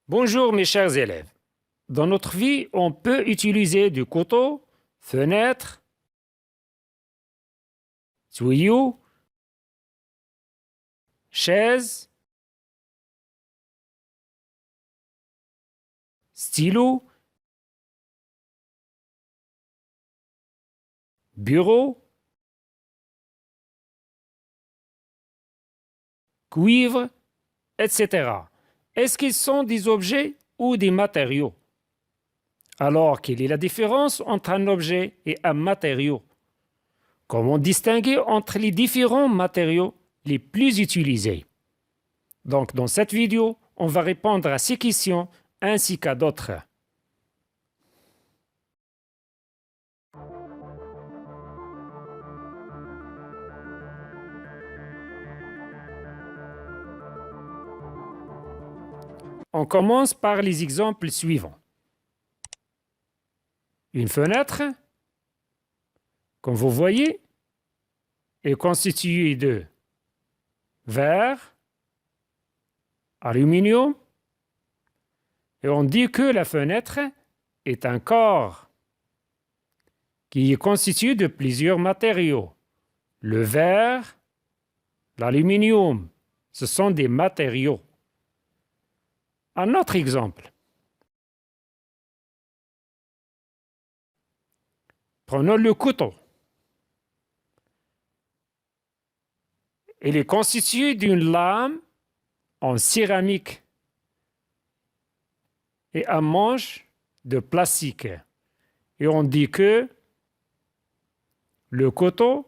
Bonjour mes chers élèves. Dans notre vie, on peut utiliser du couteau, fenêtre, tuyau, chaise, stylo, bureau, cuivre, etc. Est-ce qu'ils sont des objets ou des matériaux? Alors, quelle est la différence entre un objet et un matériau? Comment distinguer entre les différents matériaux les plus utilisés? Donc, dans cette vidéo, on va répondre à ces questions ainsi qu'à d'autres. On commence par les exemples suivants. Une fenêtre, comme vous voyez, est constituée de verre, aluminium, et on dit que la fenêtre est un corps qui est constitué de plusieurs matériaux. Le verre, l'aluminium, ce sont des matériaux. Un autre exemple. Prenons le couteau. Il est constitué d'une lame en céramique et un manche de plastique. Et on dit que le couteau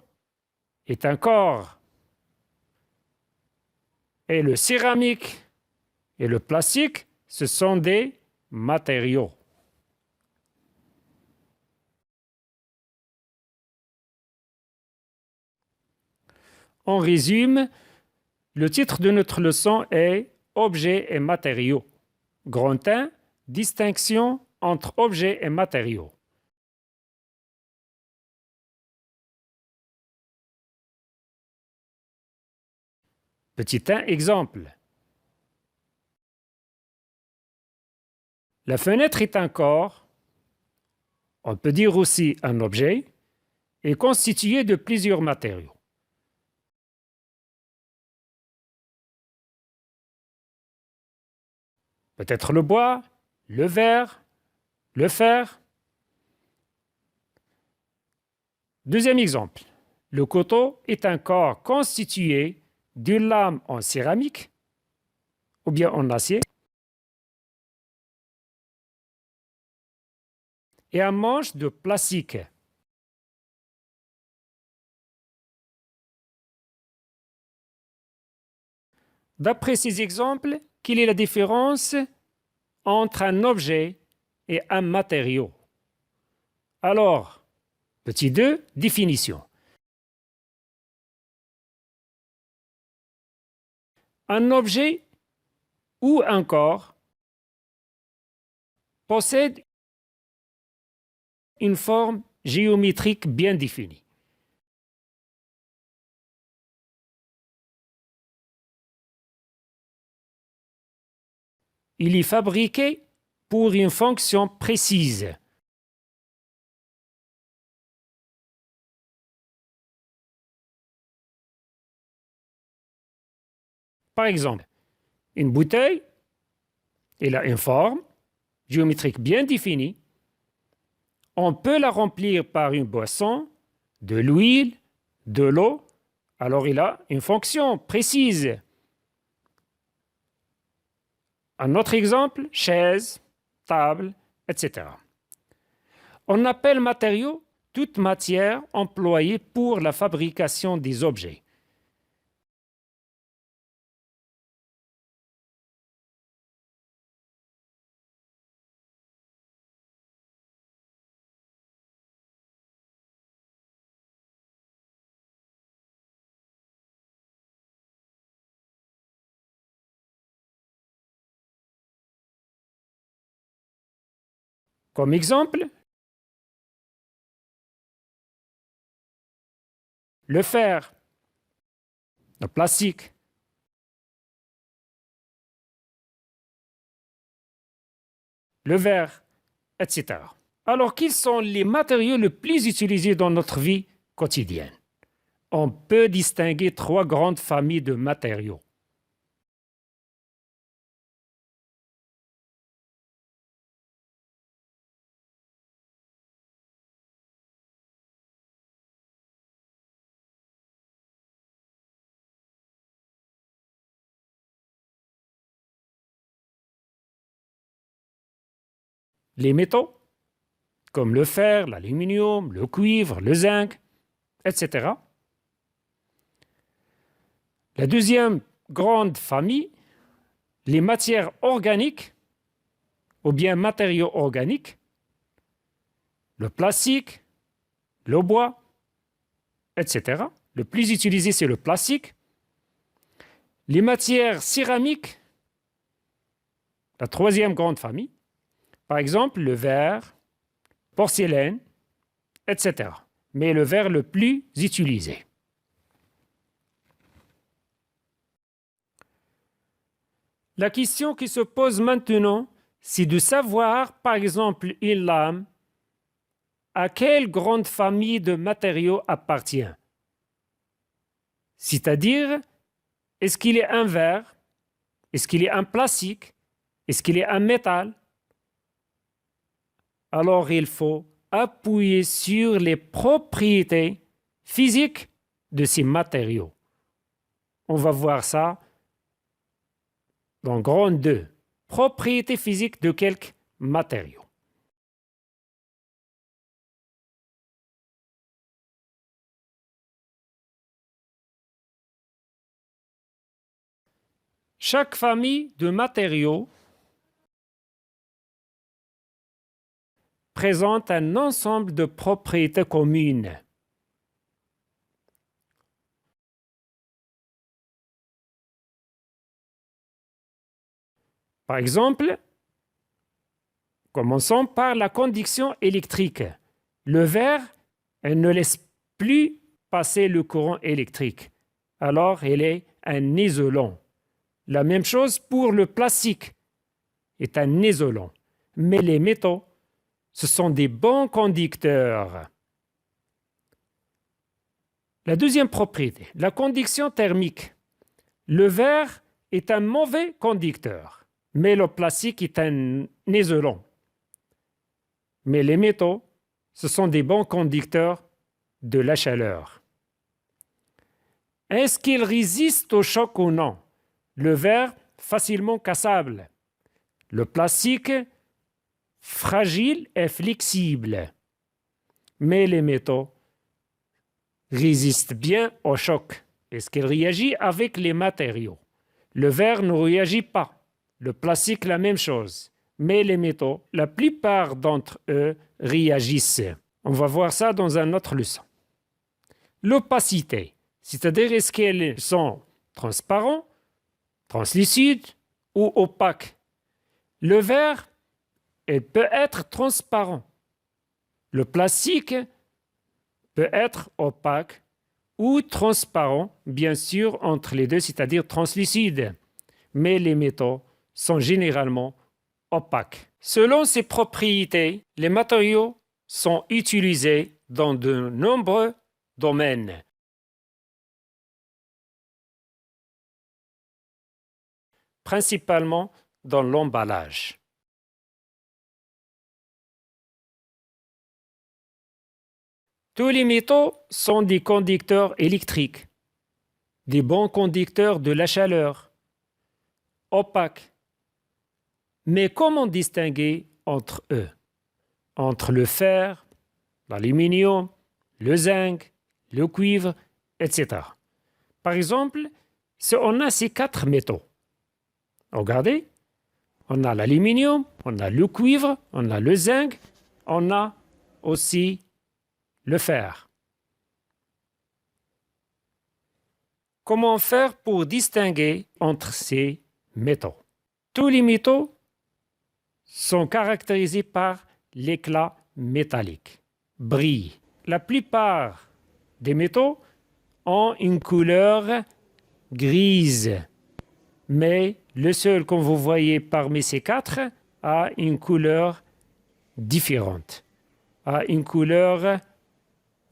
est un corps. Et le céramique et le plastique, ce sont des matériaux. En résumé, le titre de notre leçon est Objets et matériaux. Grand 1, distinction entre objets et matériaux. Petit 1, exemple. La fenêtre est un corps, on peut dire aussi un objet, est constitué de plusieurs matériaux. Peut-être le bois, le verre, le fer. Deuxième exemple. Le couteau est un corps constitué d'une lame en céramique ou bien en acier et un manche de plastique. D'après ces exemples, quelle est la différence entre un objet et un matériau? Alors, petit 2, définition. Un objet ou un corps possède une forme géométrique bien définie. Il est fabriqué pour une fonction précise. Par exemple, une bouteille, elle a une forme géométrique bien définie. On peut la remplir par une boisson, de l'huile, de l'eau. Alors il a une fonction précise. Un autre exemple, chaise, table, etc. On appelle matériau toute matière employée pour la fabrication des objets. Comme exemple, le fer, le plastique, le verre, etc. Alors, quels sont les matériaux les plus utilisés dans notre vie quotidienne? On peut distinguer trois grandes familles de matériaux. Les métaux, comme le fer, l'aluminium, le cuivre, le zinc, etc. La deuxième grande famille, les matières organiques ou bien matériaux organiques, le plastique, le bois, etc. Le plus utilisé, c'est le plastique. Les matières céramiques, la troisième grande famille, par exemple le verre, porcelaine, etc. Mais le verre le plus utilisé. La question qui se pose maintenant, c'est de savoir, par exemple, une lame, à quelle grande famille de matériaux appartient. C'est-à-dire, est-ce qu'il est un verre? Est-ce qu'il est un plastique? Est-ce qu'il est un métal? Alors il faut appuyer sur les propriétés physiques de ces matériaux. On va voir ça dans grand 2. Propriétés physiques de quelques matériaux. Chaque famille de matériaux présente un ensemble de propriétés communes. Par exemple, commençons par la conduction électrique. Le verre, elle ne laisse plus passer le courant électrique. Alors, elle est un isolant. La même chose pour le plastique, est un isolant. Mais les métaux, ce sont des bons conducteurs. La deuxième propriété, la conduction thermique. Le verre est un mauvais conducteur, mais le plastique est un isolant. Mais les métaux, ce sont des bons conducteurs de la chaleur. Est-ce qu'ils résistent au choc ou non? Le verre, facilement cassable. Le plastique, fragile et flexible. Mais les métaux résistent bien au choc. Est-ce qu'il réagit avec les matériaux? Le verre ne réagit pas. Le plastique, la même chose. Mais les métaux, la plupart d'entre eux réagissent. On va voir ça dans une autre leçon. L'opacité, c'est-à-dire est-ce qu'elles sont transparents, translucides ou opaques? Le verre, il peut être transparent. Le plastique peut être opaque ou transparent, bien sûr, entre les deux, c'est-à-dire translucide. Mais les métaux sont généralement opaques. Selon ces propriétés, les matériaux sont utilisés dans de nombreux domaines. Principalement dans l'emballage. Tous les métaux sont des conducteurs électriques, des bons conducteurs de la chaleur, opaques. Mais comment distinguer entre eux? Entre le fer, l'aluminium, le zinc, le cuivre, etc. Par exemple, si on a ces 4 métaux, regardez, on a l'aluminium, on a le cuivre, on a le zinc, on a aussi le fer. Comment faire pour distinguer entre ces métaux? Tous les métaux sont caractérisés par l'éclat métallique, brille. La plupart des métaux ont une couleur grise, mais le seul que vous voyez parmi ces 4 a une couleur différente, a une couleur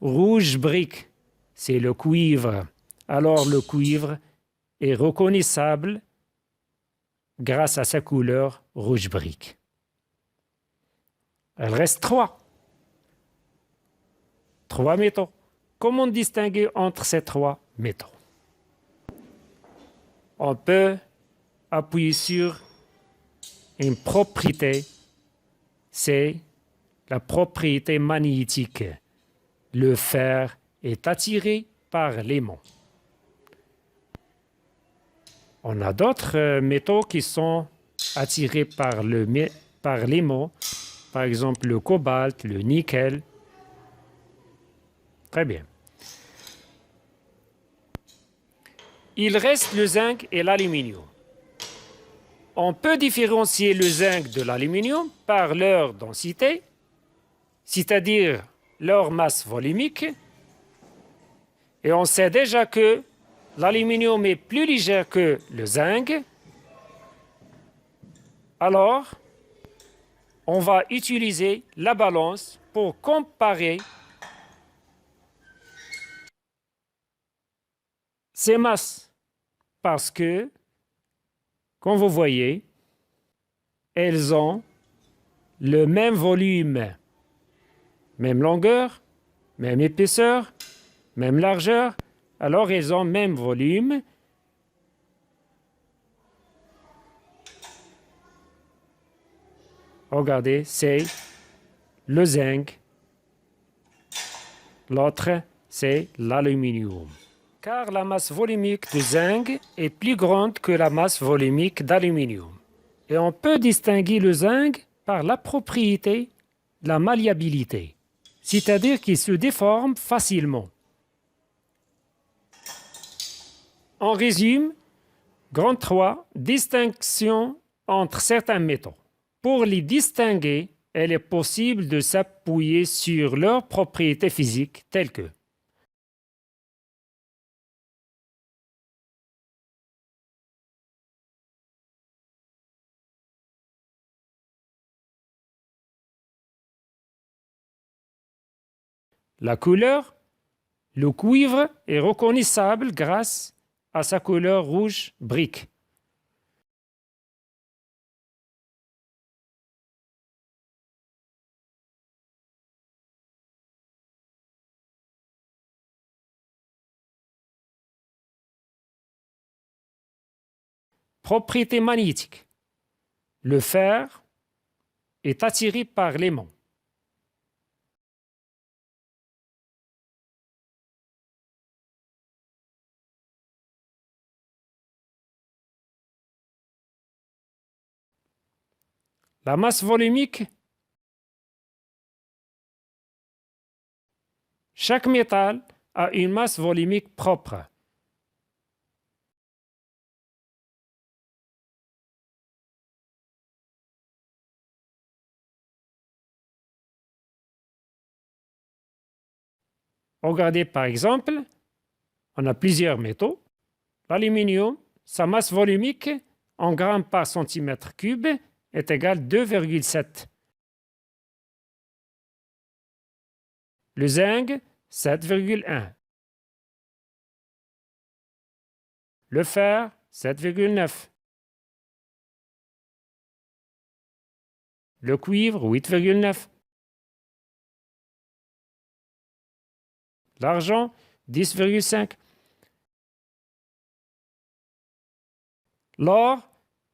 rouge brique, c'est le cuivre. Alors le cuivre est reconnaissable grâce à sa couleur rouge brique. Il reste trois métaux. Comment distinguer entre ces trois métaux? On peut appuyer sur une propriété, c'est la propriété magnétique. Le fer est attiré par l'aimant. On a d'autres métaux qui sont attirés par l'aimant, par exemple le cobalt, le nickel. Très bien. Il reste le zinc et l'aluminium. On peut différencier le zinc de l'aluminium par leur densité, c'est-à-dire leur masse volumique. Et on sait déjà que l'aluminium est plus léger que le zinc. Alors, on va utiliser la balance pour comparer ces masses. Parce que, comme vous voyez, elles ont le même volume, même longueur, même épaisseur, même largeur. Alors, elles ont le même volume. Regardez, c'est le zinc. L'autre, c'est l'aluminium. Car la masse volumique du zinc est plus grande que la masse volumique d'aluminium. Et on peut distinguer le zinc par la propriété de la malléabilité, c'est-à-dire qu'il se déforme facilement. On résume, grand 3, distinction entre certains métaux. Pour les distinguer, il est possible de s'appuyer sur leurs propriétés physiques telles que la couleur. Le cuivre est reconnaissable grâce à sa couleur rouge brique. Propriété magnétique. Le fer est attiré par l'aimant. La masse volumique. Chaque métal a une masse volumique propre. Regardez par exemple, on a plusieurs métaux. L'aluminium, sa masse volumique en grammes par centimètre cube est égale à 2,7. Le zinc, 7,1. Le fer, 7,9. Le cuivre, 8,9. L'argent, 10,5. L'or,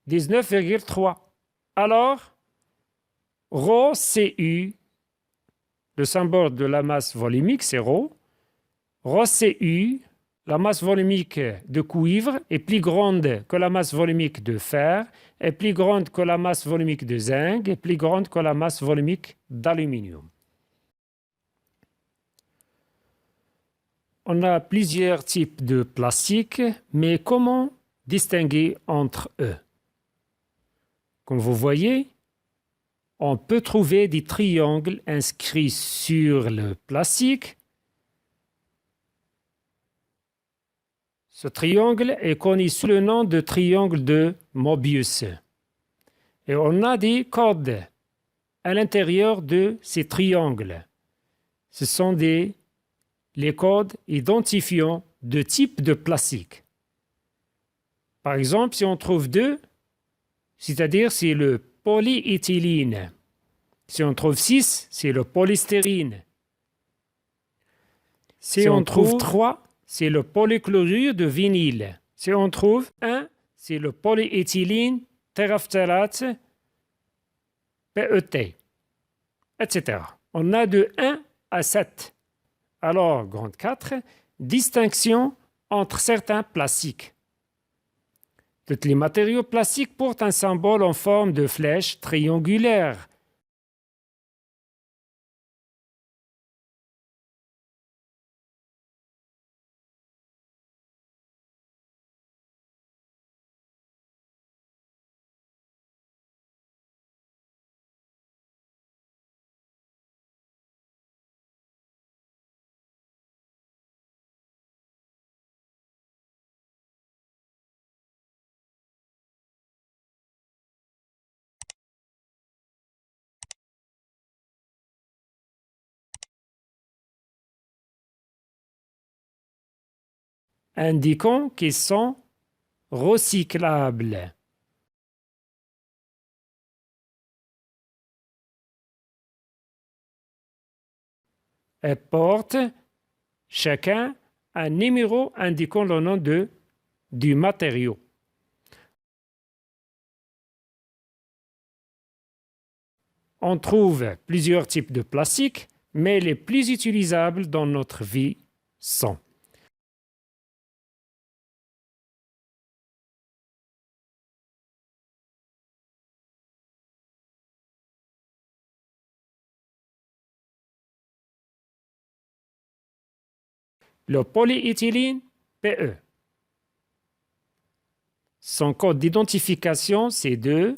19,3. Alors, ρCu, le symbole de la masse volumique, c'est ρ. ρCu, la masse volumique de cuivre, est plus grande que la masse volumique de fer, est plus grande que la masse volumique de zinc, est plus grande que la masse volumique d'aluminium. On a plusieurs types de plastique, mais comment distinguer entre eux? Comme vous voyez, on peut trouver des triangles inscrits sur le plastique. Ce triangle est connu sous le nom de triangle de Mobius. Et on a des codes à l'intérieur de ces triangles. Ce sont les codes identifiants de type de plastique. Par exemple, si on trouve 2, c'est-à-dire c'est le polyéthylène. Si on trouve 6, c'est le polystyrène. Si on trouve 3, c'est le polychlorure de vinyle. Si on trouve 1, c'est le polyéthylène terephthalate PET, etc. On a de 1 à 7. Alors, grande 4, distinction entre certains plastiques. Tous les matériaux plastiques portent un symbole en forme de flèche triangulaire. Indiquant qu'ils sont recyclables. Elles portent chacun un numéro indiquant le nom du matériau. On trouve plusieurs types de plastique, mais les plus utilisables dans notre vie sont le polyéthylène PE. Son code d'identification c'est 2,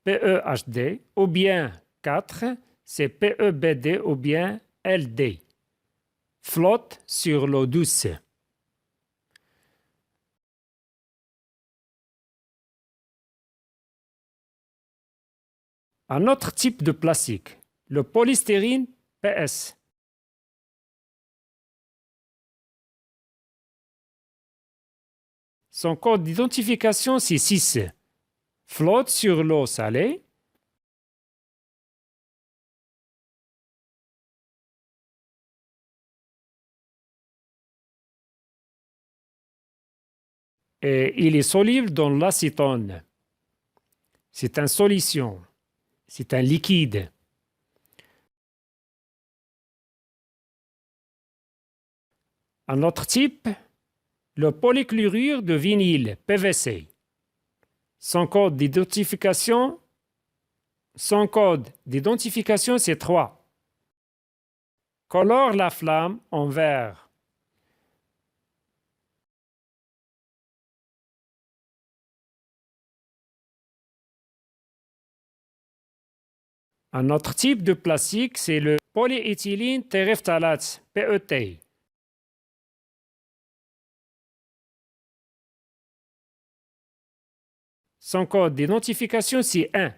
PEHD, ou bien 4, c'est PEBD ou bien LD. Flotte sur l'eau douce. Un autre type de plastique, le polystyrène PS. Son code d'identification c'est 6. Flotte sur l'eau salée. Et il est soluble dans l'acétone. C'est une solution. C'est un liquide. Un autre type, le polychlorure de vinyle, PVC. Son code d'identification, c'est 3. Colore la flamme en vert. Un autre type de plastique, c'est le polyéthylène terephthalate, PET. Son code d'identification, c'est 1.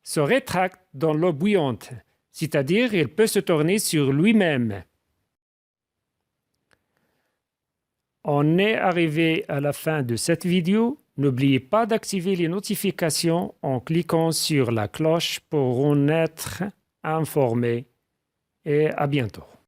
Se rétracte dans l'eau bouillante, c'est-à-dire il peut se tourner sur lui-même. On est arrivé à la fin de cette vidéo. N'oubliez pas d'activer les notifications en cliquant sur la cloche pour en être informé. Et à bientôt.